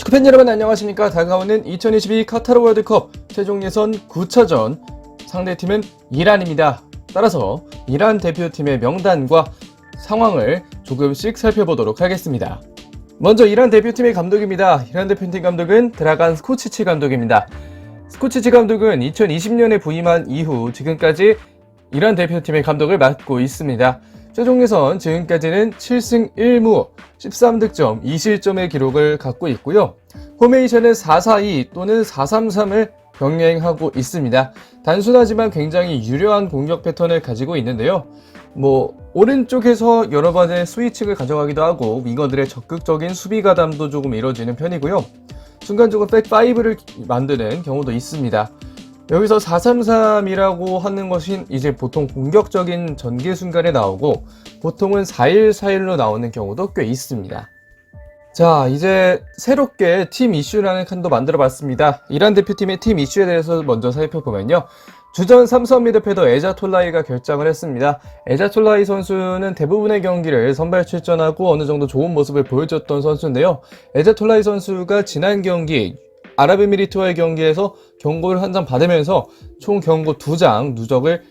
축구팬 여러분 안녕하십니까. 다가오는 2022 카타르 월드컵 최종 예선 9차전 상대팀은 이란입니다. 따라서 이란 대표팀의 명단과 상황을 조금씩 살펴보도록 하겠습니다. 먼저 이란 대표팀의 감독입니다. 이란 대표팀 감독은 드라간 스코치치 감독입니다. 스코치치 감독은 2020년에 부임한 이후 지금까지 이란 대표팀의 감독을 맡고 있습니다. 최종 예선 지금까지는 7승 1무 13득점 2실점의 기록을 갖고 있고요. 포메이션은 4-4-2 또는 4-3-3을 병행하고 있습니다. 단순하지만 굉장히 유려한 공격 패턴을 가지고 있는데요. 오른쪽에서 여러 번의 스위칭을 가져가기도 하고 윙어들의 적극적인 수비 가담도 조금 이루어지는 편이고요. 순간적으로 백5를 만드는 경우도 있습니다. 여기서 4-3-3이라고 하는 것이 이제 보통 공격적인 전개 순간에 나오고 보통은 4-1-4-1로 나오는 경우도 꽤 있습니다. 자, 이제 새롭게 팀 이슈라는 칸도 만들어 봤습니다. 이란 대표팀의 팀 이슈에 대해서 먼저 살펴보면요. 주전 삼선 미드필더 에자톨라이가 결장을 했습니다. 에자톨라이 선수는 대부분의 경기를 선발 출전하고 어느 정도 좋은 모습을 보여줬던 선수인데요. 에자톨라이 선수가 지난 경기 아랍에미리트와의 경기에서 경고를 한 장 받으면서 총 경고 2장 누적을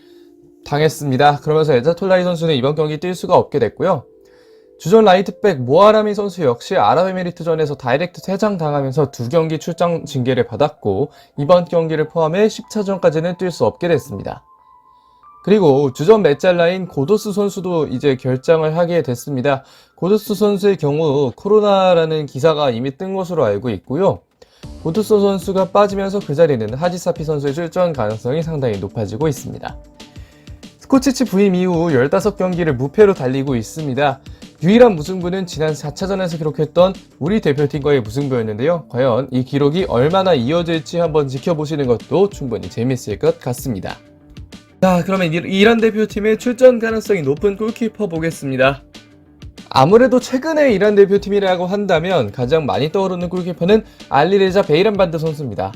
당했습니다. 그러면서 에자톨라이 선수는 이번 경기 뛸 수가 없게 됐고요. 주전 라이트백 모아라미 선수 역시 아랍에미리트전에서 다이렉트 3장 당하면서 2경기 출장 징계를 받았고 이번 경기를 포함해 10차전까지는 뛸 수 없게 됐습니다. 그리고 주전 메짤라인 고도스 선수도 이제 결장을 하게 됐습니다. 고도스 선수의 경우 코로나라는 기사가 이미 뜬 것으로 알고 있고요. 고도스 선수가 빠지면서 그 자리는 하지사피 선수의 출전 가능성이 상당히 높아지고 있습니다. 스코치치 부임 이후 15경기를 무패로 달리고 있습니다. 유일한 무승부는 지난 4차전에서 기록했던 우리 대표팀과의 무승부였는데요. 과연 이 기록이 얼마나 이어질지 한번 지켜보시는 것도 충분히 재밌을 것 같습니다. 자, 그러면 이란 대표팀의 출전 가능성이 높은 골키퍼 보겠습니다. 아무래도 최근에 이란 대표팀이라고 한다면 가장 많이 떠오르는 골키퍼는 알리레자 베이란반드 선수입니다.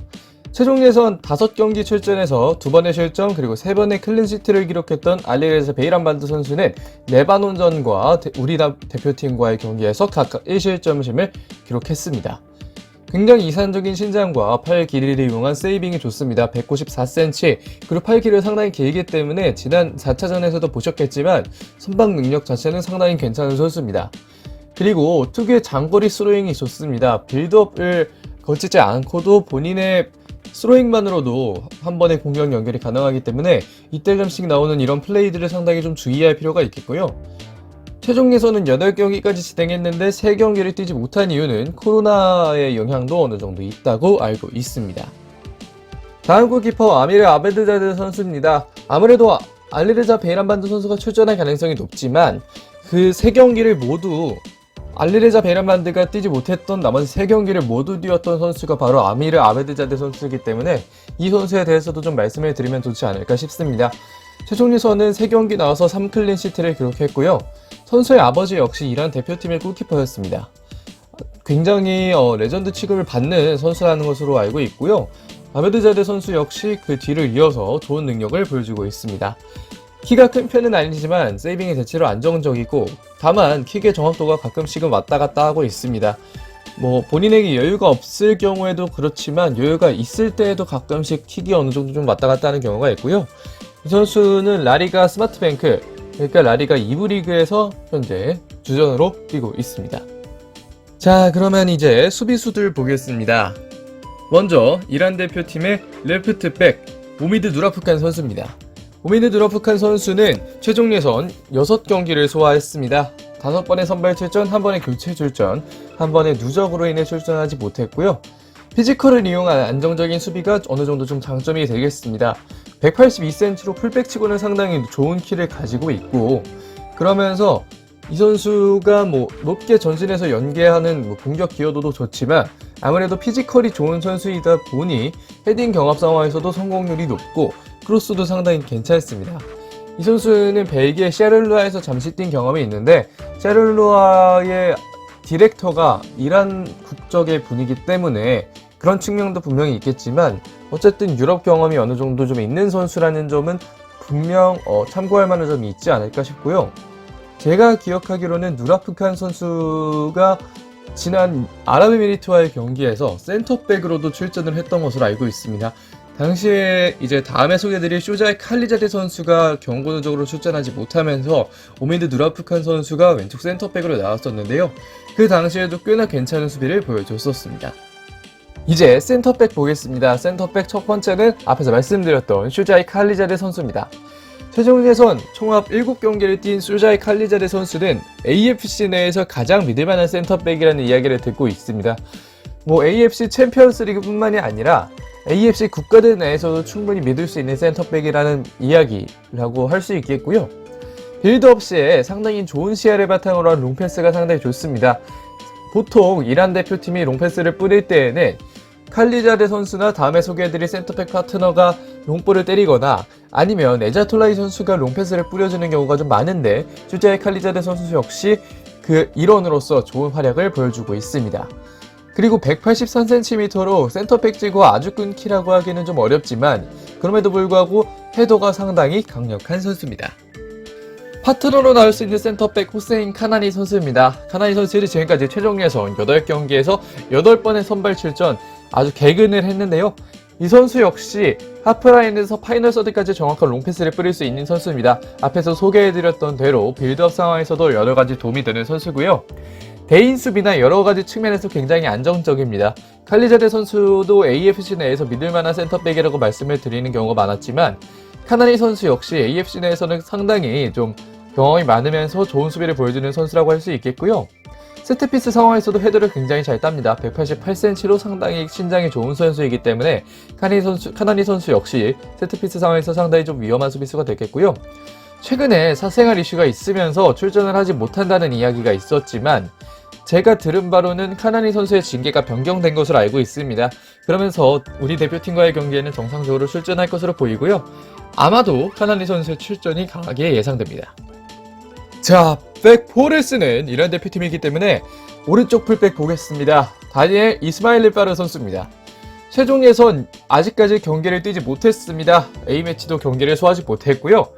최종 예선 5경기 출전해서 2번의 실점 그리고 3번의 클린시트를 기록했던 알리레자 베이란반드 선수는 레바논전과 우리 대표팀과의 경기에서 각각 1실점심을 기록했습니다. 굉장히 이산적인 신장과 팔 길이를 이용한 세이빙이 좋습니다. 194cm 그리고 팔 길이가 상당히 길기 때문에 지난 4차전에서도 보셨겠지만 선방 능력 자체는 상당히 괜찮은 선수입니다. 그리고 특유의 장거리 스로잉이 좋습니다. 빌드업을 거치지 않고도 본인의 스로잉만으로도 한 번의 공격 연결이 가능하기 때문에 이때 점씩 나오는 이런 플레이들을 상당히 좀 주의할 필요가 있겠고요. 최종 예선은 8경기까지 진행했는데 3경기를 뛰지 못한 이유는 코로나의 영향도 어느 정도 있다고 알고 있습니다. 다음 골키퍼 아미르 아베드자드 선수입니다. 아무래도 알리레자 베이란반드 선수가 출전할 가능성이 높지만 그 3경기를 모두 알리레자 베이란반드가 뛰지 못했던 나머지 3경기를 모두 뛰었던 선수가 바로 아미르 아베드자드 선수이기 때문에 이 선수에 대해서도 좀 말씀을 드리면 좋지 않을까 싶습니다. 최종 예선은 3경기 나와서 3클린시트를 기록했고요. 선수의 아버지 역시 이란 대표팀의 골키퍼였습니다. 굉장히 레전드 취급을 받는 선수라는 것으로 알고 있고요. 아베드자드 선수 역시 그 뒤를 이어서 좋은 능력을 보여주고 있습니다. 키가 큰 편은 아니지만 세이빙이 대체로 안정적이고 다만 킥의 정확도가 가끔씩은 왔다 갔다 하고 있습니다. 본인에게 여유가 없을 경우에도 그렇지만 여유가 있을 때에도 가끔씩 킥이 어느 정도 좀 왔다 갔다 하는 경우가 있고요. 이 선수는 라리가 스마트뱅크, 그러니까 라리가 2부 리그에서 현재 주전으로 뛰고 있습니다. 자, 그러면 이제 수비수들 보겠습니다. 먼저 이란 대표팀의 레프트백 오미드 누라프칸 선수입니다. 오미드 누라프칸 선수는 최종 예선 6경기를 소화했습니다. 5번의 선발 출전, 1번의 교체 출전, 1번의 누적으로 인해 출전하지 못했고요. 피지컬을 이용한 안정적인 수비가 어느 정도 좀 장점이 되겠습니다. 182cm로 풀백치고는 상당히 좋은 키를 가지고 있고 그러면서 이 선수가 높게 전진해서 연계하는 공격 기여도도 좋지만 아무래도 피지컬이 좋은 선수이다 보니 헤딩 경합 상황에서도 성공률이 높고 크로스도 상당히 괜찮습니다. 이 선수는 벨기에 샤를루아에서 잠시 뛴 경험이 있는데 샤를루아의 디렉터가 이란 국적의 분이기 때문에 그런 측면도 분명히 있겠지만 어쨌든 유럽 경험이 어느 정도 좀 있는 선수라는 점은 분명 참고할 만한 점이 있지 않을까 싶고요. 제가 기억하기로는 누라프칸 선수가 지난 아랍에미리트와의 경기에서 센터백으로도 출전을 했던 것으로 알고 있습니다. 당시에 이제 다음에 소개드릴 쇼자이 칼리자데 선수가 경고 누적으로 출전하지 못하면서 오메드 누라프칸 선수가 왼쪽 센터백으로 나왔었는데요. 그 당시에도 꽤나 괜찮은 수비를 보여줬었습니다. 이제 센터백 보겠습니다. 센터백 첫 번째는 앞에서 말씀드렸던 쇼자이 칼리자데 선수입니다. 최종 예선 총합 7경기를 뛴 쇼자이 칼리자데 선수는 AFC 내에서 가장 믿을만한 센터백이라는 이야기를 듣고 있습니다. AFC 챔피언스 리그뿐만이 아니라 AFC 국가대 내에서도 충분히 믿을 수 있는 센터백이라는 이야기라고 할 수 있겠고요. 빌드업 시에 상당히 좋은 시야를 바탕으로 한 롱패스가 상당히 좋습니다. 보통 이란 대표팀이 롱패스를 뿌릴 때에는 칼리자데 선수나 다음에 소개해드릴 센터백 파트너가 롱볼을 때리거나 아니면 에자톨라이 선수가 롱패스를 뿌려주는 경우가 좀 많은데 쇼자이 칼리자데 선수 역시 그 일원으로서 좋은 활약을 보여주고 있습니다. 그리고 183cm로 센터백지고 아주 끊기라고 하기는 좀 어렵지만 그럼에도 불구하고 헤더가 상당히 강력한 선수입니다. 파트너로 나올 수 있는 센터백 후세인 카나니 선수입니다. 카나니 선수는 지금까지 최종 예선 8경기에서 8번의 선발 출전 아주 개근을 했는데요. 이 선수 역시 하프라인에서 파이널 서드까지 정확한 롱패스를 뿌릴 수 있는 선수입니다. 앞에서 소개해드렸던 대로 빌드업 상황에서도 여러가지 도움이 되는 선수고요. 대인 수비나 여러가지 측면에서 굉장히 안정적입니다. 칼리자데 선수도 AFC 내에서 믿을만한 센터백이라고 말씀을 드리는 경우가 많았지만 카나니 선수 역시 AFC 내에서는 상당히 좀 경험이 많으면서 좋은 수비를 보여주는 선수라고 할 수 있겠고요. 세트피스 상황에서도 헤드를 굉장히 잘 땁니다. 188cm로 상당히 신장이 좋은 선수이기 때문에 카나니 선수 역시 세트피스 상황에서 상당히 좀 위험한 수비수가 되겠고요. 최근에 사생활 이슈가 있으면서 출전을 하지 못한다는 이야기가 있었지만 제가 들은 바로는 카나니 선수의 징계가 변경된 것으로 알고 있습니다. 그러면서 우리 대표팀과의 경기에는 정상적으로 출전할 것으로 보이고요. 아마도 카나니 선수의 출전이 강하게 예상됩니다. 자, 백4를 쓰는 이란 대표팀이기 때문에 오른쪽 풀백 보겠습니다. 다니엘 이스마일리 파르 선수입니다. 최종 예선 아직까지 경기를 뛰지 못했습니다. A매치도 경기를 소화하지 못했고요.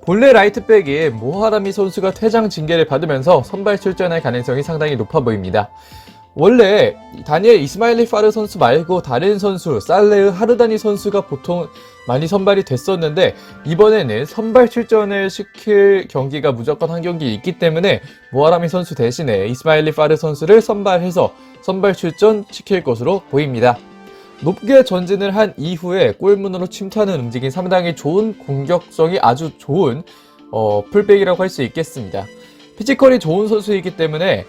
본래 라이트백이 모하라미 선수가 퇴장 징계를 받으면서 선발 출전할 가능성이 상당히 높아 보입니다. 원래 다니엘 이스마일리 파르 선수 말고 다른 선수 살레흐 하르다니 선수가 보통 많이 선발이 됐었는데 이번에는 선발 출전을 시킬 경기가 무조건 한 경기 있기 때문에 모하라미 선수 대신에 이스마일리 파르 선수를 선발해서 선발 출전 시킬 것으로 보입니다. 높게 전진을 한 이후에 골문으로 침투하는 움직임 상당히 좋은 공격성이 아주 좋은 풀백이라고 할 수 있겠습니다. 피지컬이 좋은 선수이기 때문에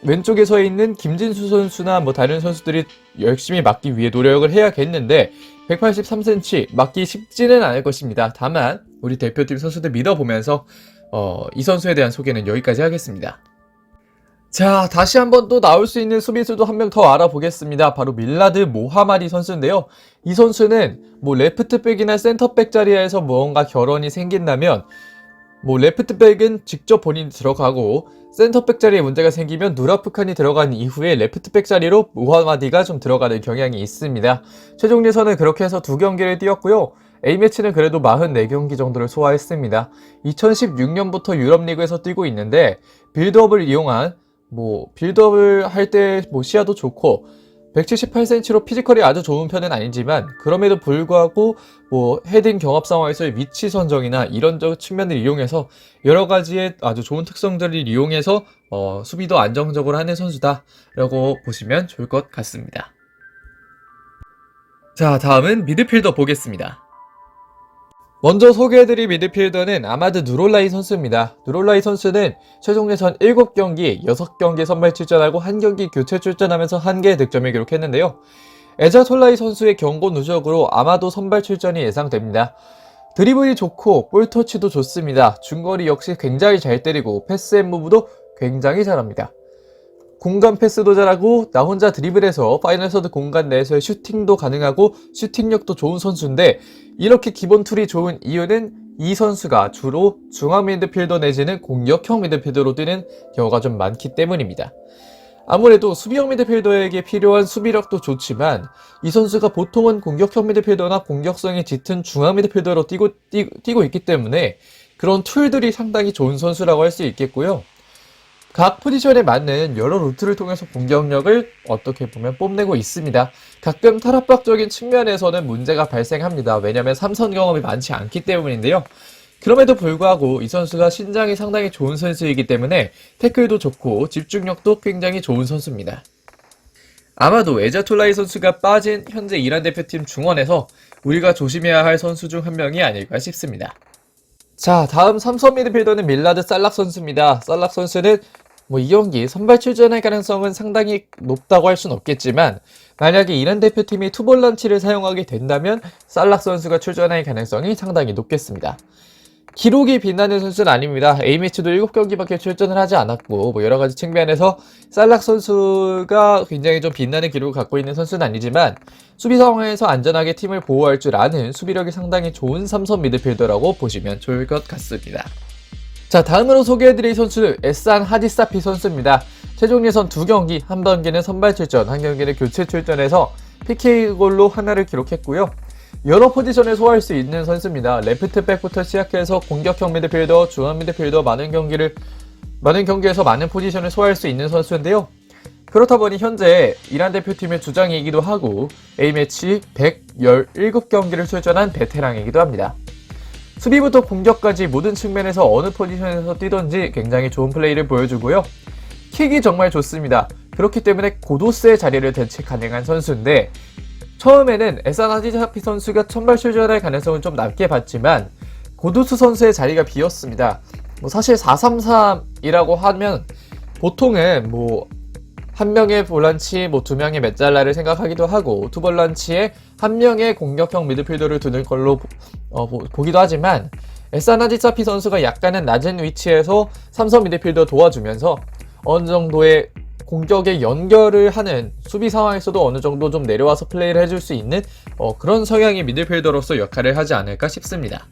왼쪽에 서 있는 김진수 선수나 다른 선수들이 열심히 막기 위해 노력을 해야겠는데 183cm 막기 쉽지는 않을 것입니다. 다만 우리 대표팀 선수들 믿어보면서 이 선수에 대한 소개는 여기까지 하겠습니다. 자, 다시 한번 또 나올 수 있는 수비수도 한 명 더 알아보겠습니다. 바로 밀라드 모하마디 선수인데요. 이 선수는 레프트백이나 센터백 자리에서 무언가 결혼이 생긴다면 레프트백은 직접 본인이 들어가고 센터백 자리에 문제가 생기면 누라프칸이 들어간 이후에 레프트백 자리로 모하마디가 좀 들어가는 경향이 있습니다. 최종 예선은 그렇게 해서 2경기를 뛰었고요. A매치는 그래도 44경기 정도를 소화했습니다. 2016년부터 유럽리그에서 뛰고 있는데 빌드업을 이용한 빌드업을 할 때 시야도 좋고 178cm로 피지컬이 아주 좋은 편은 아니지만 그럼에도 불구하고 헤딩 경합 상황에서의 위치 선정이나 이런 측면을 이용해서 여러 가지의 아주 좋은 특성들을 이용해서 수비도 안정적으로 하는 선수다 라고 보시면 좋을 것 같습니다. 자, 다음은 미드필더 보겠습니다. 먼저 소개해드릴 미드필더는 아마드 누롤라이 선수입니다. 누롤라이 선수는 최종 예선 7경기, 6경기 선발 출전하고 1경기 교체 출전하면서 1개의 득점을 기록했는데요. 에자톨라이 선수의 경고 누적으로 아마도 선발 출전이 예상됩니다. 드리블이 좋고 볼터치도 좋습니다. 중거리 역시 굉장히 잘 때리고 패스 앤 무브도 굉장히 잘합니다. 공간 패스도 잘하고 나 혼자 드리블해서 파이널 서드 공간 내에서의 슈팅도 가능하고 슈팅력도 좋은 선수인데 이렇게 기본 툴이 좋은 이유는 이 선수가 주로 중앙 미드필더 내지는 공격형 미드필더로 뛰는 경우가 좀 많기 때문입니다. 아무래도 수비형 미드필더에게 필요한 수비력도 좋지만 이 선수가 보통은 공격형 미드필더나 공격성이 짙은 중앙 미드필더로 뛰고 있기 때문에 그런 툴들이 상당히 좋은 선수라고 할 수 있겠고요. 각 포지션에 맞는 여러 루트를 통해서 공격력을 어떻게 보면 뽐내고 있습니다. 가끔 탈압박적인 측면에서는 문제가 발생합니다. 왜냐하면 삼선 경험이 많지 않기 때문인데요. 그럼에도 불구하고 이 선수가 신장이 상당히 좋은 선수이기 때문에 태클도 좋고 집중력도 굉장히 좋은 선수입니다. 아마도 에자톨라이 선수가 빠진 현재 이란 대표팀 중원에서 우리가 조심해야 할 선수 중 한 명이 아닐까 싶습니다. 자, 다음 삼선 미드필더는 밀라드 살락 선수입니다. 살락 선수는 이 경기 선발 출전할 가능성은 상당히 높다고 할 순 없겠지만 만약에 이란 대표팀이 투볼란치를 사용하게 된다면 살락 선수가 출전할 가능성이 상당히 높겠습니다. 기록이 빛나는 선수는 아닙니다. A매치도 7경기밖에 출전을 하지 않았고 여러가지 측면에서 살락 선수가 굉장히 좀 빛나는 기록을 갖고 있는 선수는 아니지만 수비 상황에서 안전하게 팀을 보호할 줄 아는 수비력이 상당히 좋은 삼선 미드필더라고 보시면 좋을 것 같습니다. 자, 다음으로 소개해드릴 선수는 에산 하디사피 선수입니다. 최종 예선 2경기, 한 경기는 선발 출전, 한 경기는 교체 출전해서 PK골로 하나를 기록했고요. 여러 포지션을 소화할 수 있는 선수입니다. 레프트백부터 시작해서 공격형 미드필더, 중앙 미드필더 많은 경기에서 많은 포지션을 소화할 수 있는 선수인데요. 그렇다 보니 현재 이란 대표팀의 주장이기도 하고 A매치 117경기를 출전한 베테랑이기도 합니다. 수비부터 공격까지 모든 측면에서 어느 포지션에서 뛰던지 굉장히 좋은 플레이를 보여주고요. 킥이 정말 좋습니다. 그렇기 때문에 고도스의 자리를 대체 가능한 선수인데 처음에는 에산 하디사피 선수가 선발 출전할 가능성은 좀 낮게 봤지만 고도스 선수의 자리가 비었습니다. 사실 4-3-3이라고 하면 보통은 한 명의 볼란치, 2명의 메잘라를 생각하기도 하고 투볼란치에 한 명의 공격형 미드필더를 두는 걸로 보기도 하지만 에산 하디사피 선수가 약간은 낮은 위치에서 삼선 미드필더 도와주면서 어느 정도의 공격에 연결을 하는 수비 상황에서도 어느 정도 좀 내려와서 플레이를 해줄 수 있는 그런 성향의 미드필더로서 역할을 하지 않을까 싶습니다.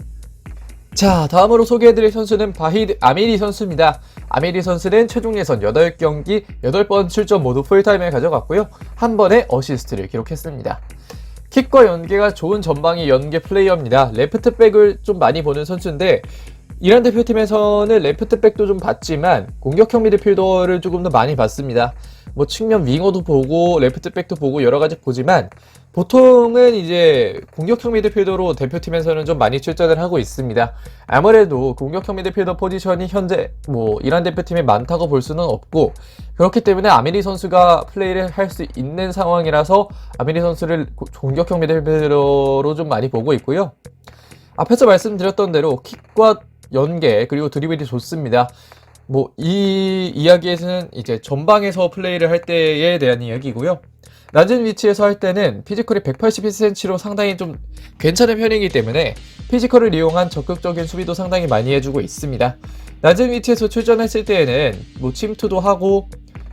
자, 다음으로 소개해드릴 선수는 바히드 아미리 선수입니다. 아미리 선수는 최종 예선 8경기 8번 출전 모두 풀타임을 가져갔고요. 한 번의 어시스트를 기록했습니다. 킥과 연계가 좋은 전방의 연계 플레이어입니다. 레프트백을 좀 많이 보는 선수인데 이란 대표팀에서는 레프트백도 좀 봤지만 공격형 미드필더를 조금 더 많이 봤습니다. 측면 윙어도 보고 레프트백도 보고 여러가지 보지만 보통은 이제 공격형 미드필더로 대표팀에서는 좀 많이 출전을 하고 있습니다. 아무래도 공격형 미드필더 포지션이 현재 이란 대표팀에 많다고 볼 수는 없고 그렇기 때문에 아미리 선수가 플레이를 할 수 있는 상황이라서 아미리 선수를 공격형 미드필더로 좀 많이 보고 있고요. 앞에서 말씀드렸던 대로 킥과 연계 그리고 드리블이 좋습니다. 이 이야기에서는 이제 전방에서 플레이를 할 때에 대한 이야기고요. 낮은 위치에서 할 때는 피지컬이 181cm로 상당히 좀 괜찮은 편이기 때문에 피지컬을 이용한 적극적인 수비도 상당히 많이 해주고 있습니다. 낮은 위치에서 출전했을 때에는 침투도 하고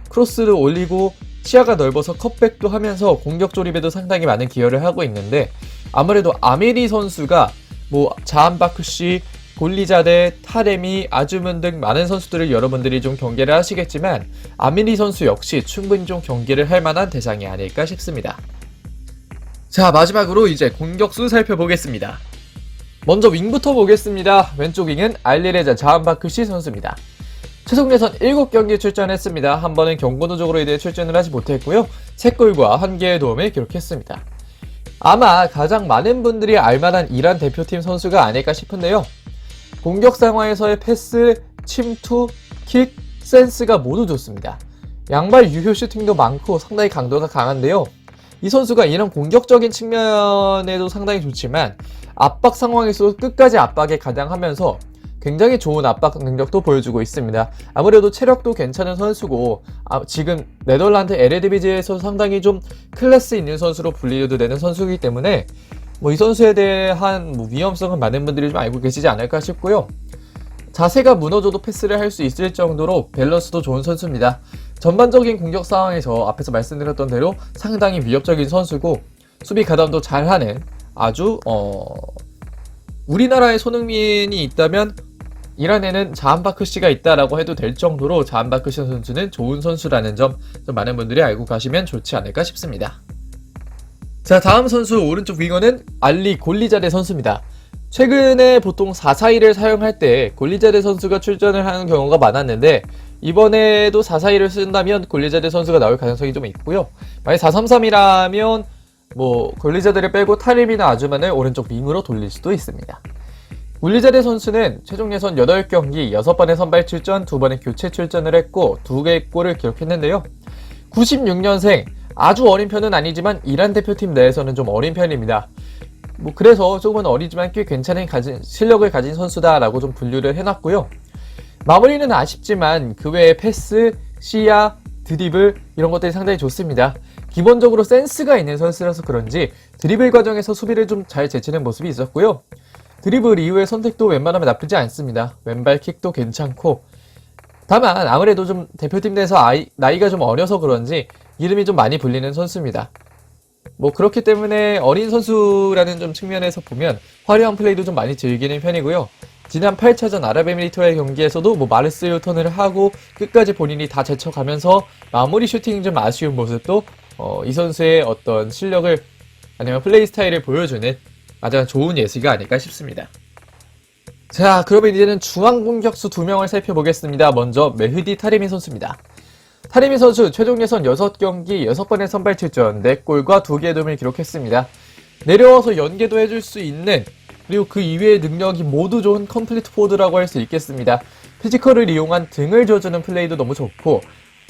크로스를 올리고 시야가 넓어서 컷백도 하면서 공격 조립에도 상당히 많은 기여를 하고 있는데 아무래도 아미리 선수가 자한바크시, 골리자데, 타레미, 아주문 등 많은 선수들을 여러분들이 좀 경계를 하시겠지만 아미리 선수 역시 충분히 좀 경계를 할 만한 대상이 아닐까 싶습니다. 자, 마지막으로 이제 공격수 살펴보겠습니다. 먼저 윙부터 보겠습니다. 왼쪽 윙은 알리레자 자한바크시 선수입니다. 최종 예선 7경기 출전했습니다. 한 번은 경고노적으로 인해 출전을 하지 못했고요. 3골과 1개의 도움을 기록했습니다. 아마 가장 많은 분들이 알만한 이란 대표팀 선수가 아닐까 싶은데요. 공격 상황에서의 패스, 침투, 킥, 센스가 모두 좋습니다. 양발 유효 슈팅도 많고 상당히 강도가 강한데요. 이 선수가 이런 공격적인 측면에도 상당히 좋지만 압박 상황에서도 끝까지 압박에 가장하면서 굉장히 좋은 압박 능력도 보여주고 있습니다. 아무래도 체력도 괜찮은 선수고 지금 네덜란드 에레디비지에서 상당히 좀 클래스 있는 선수로 분류도 되는 선수이기 때문에 이 선수에 대한 위험성은 많은 분들이 좀 알고 계시지 않을까 싶고요. 자세가 무너져도 패스를 할 수 있을 정도로 밸런스도 좋은 선수입니다. 전반적인 공격 상황에서 앞에서 말씀드렸던 대로 상당히 위협적인 선수고 수비 가담도 잘하는 아주 우리나라의 손흥민이 있다면 이란에는 자한바크시가 있다라고 해도 될 정도로 자한바크시 선수는 좋은 선수라는 점 좀 많은 분들이 알고 가시면 좋지 않을까 싶습니다. 자, 다음 선수 오른쪽 윙어는 알리 골리자데 선수입니다. 최근에 보통 4-4-2를 사용할 때 골리자데 선수가 출전을 하는 경우가 많았는데 이번에도 4-4-2를 쓴다면 골리자드 선수가 나올 가능성이 좀 있고요. 만약 4-3-3이라면 뭐 골리자드를 빼고 타림이나 아즈만을 오른쪽 윙으로 돌릴 수도 있습니다. 골리자드 선수는 최종 예선 8경기 6번의 선발 출전, 2번의 교체 출전을 했고 2개의 골을 기록했는데요. 96년생, 아주 어린 편은 아니지만 이란 대표팀 내에서는 좀 어린 편입니다. 뭐 그래서 조금은 어리지만 꽤 괜찮은 실력을 가진 선수다라고 좀 분류를 해놨고요. 마무리는 아쉽지만 그 외에 패스, 시야, 드리블 이런 것들이 상당히 좋습니다. 기본적으로 센스가 있는 선수라서 그런지 드리블 과정에서 수비를 좀 잘 제치는 모습이 있었고요. 드리블 이후의 선택도 웬만하면 나쁘지 않습니다. 왼발 킥도 괜찮고, 다만 아무래도 좀 대표팀 내에서 나이가 좀 어려서 그런지 이름이 좀 많이 불리는 선수입니다. 뭐 그렇기 때문에 어린 선수라는 좀 측면에서 보면 화려한 플레이도 좀 많이 즐기는 편이고요. 지난 8차전 아랍에미리트와의 경기에서도 뭐 마르스 요턴을 하고 끝까지 본인이 다 제쳐가면서 마무리 슈팅이 좀 아쉬운 모습도 이 선수의 어떤 실력을 아니면 플레이 스타일을 보여주는 가장 좋은 예시가 아닐까 싶습니다. 자, 그러면 이제는 중앙 공격수 2명을 살펴보겠습니다. 먼저 메흐디 타리미 선수입니다. 타리미 선수 최종 예선 6경기 6번의 선발 출전, 4골과 2개의 도움을 기록했습니다. 내려와서 연계도 해줄 수 있는, 그리고 그 이외의 능력이 모두 좋은 컴플리트 포워드라고 할 수 있겠습니다. 피지컬을 이용한 등을 줘주는 플레이도 너무 좋고,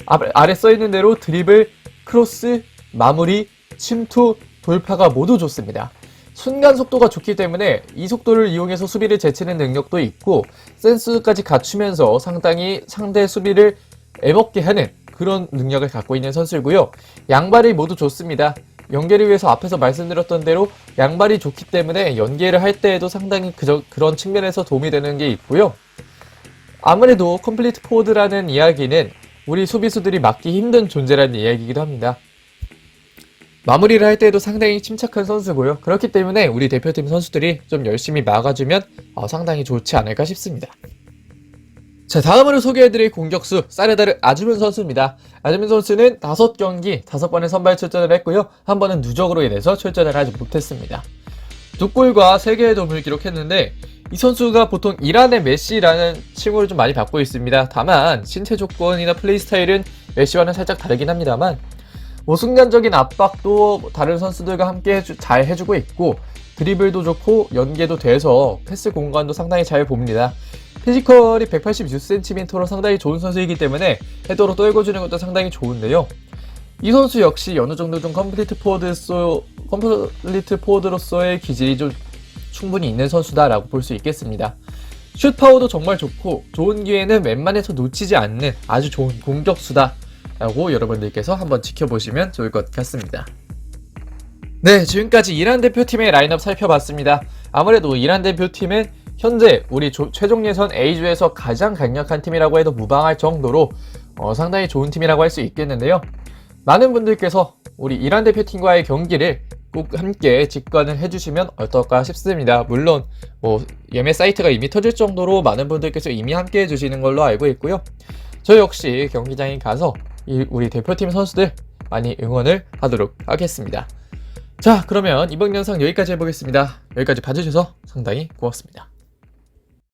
아래 써있는 대로 드리블, 크로스, 마무리, 침투, 돌파가 모두 좋습니다. 순간 속도가 좋기 때문에 이 속도를 이용해서 수비를 제치는 능력도 있고 센스까지 갖추면서 상당히 상대 수비를 애먹게 하는 그런 능력을 갖고 있는 선수이고요. 양발이 모두 좋습니다. 연계를 위해서 앞에서 말씀드렸던 대로 양발이 좋기 때문에 연계를 할 때에도 상당히 그런 측면에서 도움이 되는 게 있고요. 아무래도 컴플리트 포워드라는 이야기는 우리 수비수들이 막기 힘든 존재라는 이야기이기도 합니다. 마무리를 할 때에도 상당히 침착한 선수고요. 그렇기 때문에 우리 대표팀 선수들이 좀 열심히 막아주면 상당히 좋지 않을까 싶습니다. 자, 다음으로 소개해드릴 공격수 사르다르 아즈문 선수입니다. 아즈문 선수는 5경기 5번의 선발 출전을 했고요. 한 번은 누적으로 인해서 출전을 하지 못했습니다. 2골과 3개의 도움을 기록했는데 이 선수가 보통 이란의 메시라는 칭호를 좀 많이 받고 있습니다. 다만 신체 조건이나 플레이 스타일은 메시와는 살짝 다르긴 합니다만 뭐 순간적인 압박도 다른 선수들과 함께 잘 해주고 있고 드리블도 좋고 연계도 돼서 패스 공간도 상당히 잘 봅니다. 피지컬이 186cm로 상당히 좋은 선수이기 때문에 헤더로 떨궈주는 것도 상당히 좋은데요. 이 선수 역시 어느 정도 좀 컴플리트 포워드로서의 기질이 좀 충분히 있는 선수다라고 볼 수 있겠습니다. 슛 파워도 정말 좋고 좋은 기회는 웬만해서 놓치지 않는 아주 좋은 공격수다 라고 여러분들께서 한번 지켜보시면 좋을 것 같습니다. 네, 지금까지 이란 대표팀의 라인업 살펴봤습니다. 아무래도 이란 대표팀은 현재 우리 최종 예선 A조에서 가장 강력한 팀이라고 해도 무방할 정도로 상당히 좋은 팀이라고 할 수 있겠는데요. 많은 분들께서 우리 이란 대표팀과의 경기를 꼭 함께 직관을 해주시면 어떨까 싶습니다. 물론 뭐 예매 사이트가 이미 터질 정도로 많은 분들께서 이미 함께 해주시는 걸로 알고 있고요. 저 역시 경기장에 가서 우리 대표팀 선수들 많이 응원을 하도록 하겠습니다. 자, 그러면 이번 영상 여기까지 해보겠습니다. 여기까지 봐주셔서 상당히 고맙습니다.